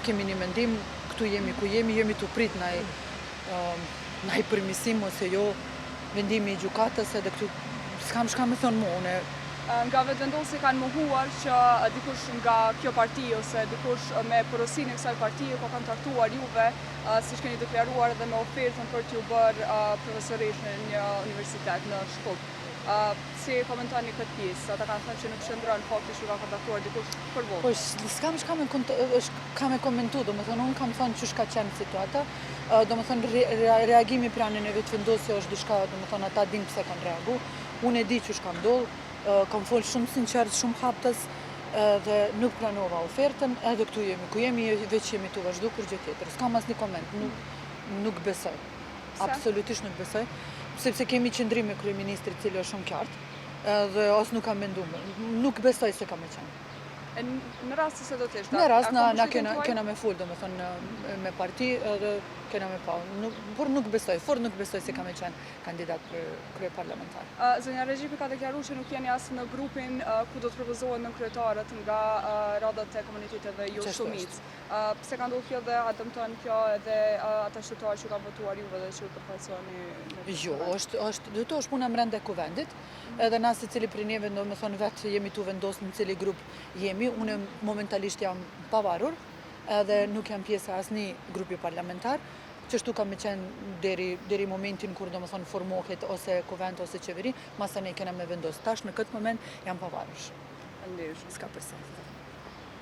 kemi një mendim, këtu jemi ku jemi të prit na i përmisim ose jo vendimi i gjykatës edhe këtu s'kam shka me thonë mu, nga vetëvendosje kanë mohuar që dikush nga kjo parti ose dikush me porosinë e kësaj partie po kanë traktuar juve siç keni deklaruar edhe me ofertën për t'ju bërë profesorish në një universitet në Shkup. Si komentoni këtë pjesë? Ata kanë thënë që nuk shndron fakti që ka kontaktuar dikush për votë. Po s'kam shka me komentu, domethënë unë kam thënë që ka qenë situata, domethënë reagimi pranin e vetëvendosje është diçka, domethënë ata dinë pse kanë reagu, unë e di që ka ndodhur. Kam folë shumë sinqert, shumë haptës dhe nuk pranova ofertën, edhe këtu jemi ku jemi, veç jemi të vazhdu kur gjë tjetër. S'kam asnjë koment, nuk besoj. Absolutisht nuk besoj, sepse kemi qëndrim me kryeministrit cili është shumë qartë, dhe as nuk kam menduar. Nuk besoj se ka me qenë. Në rast se do të ishte. Në rast na kena me fol, domethënë me parti edhe kena me pa. Por nuk besoj, nuk besoj se ka me qenë kandidat për kryeparlamentar. Zonja Regjipi ka deklaruar që nuk jeni as në grupin ku do të propozohen nën kryetarët nga radhat e komuniteteve jo shumicë. Pse ka ndodhur kjo dhe a dëmton kjo edhe ata shqiptarë që kanë votuar juve dhe që u përfaqësoni? Jo, është puna brenda kuvendit, edhe na secili prej neve domethënë vetë jemi tu vendosur në cili grup jemi. Unë momentalisht jam pavarur, edhe nuk jam pjesë e asnjë grupi parlamentar, që shtu kam me qenë deri momentin kur domethënë formohet ose kuvend ose qeveri, masa ne kena me vendos. Tash në këtë moment jam pavarur. Faleminderit. S'ka përse.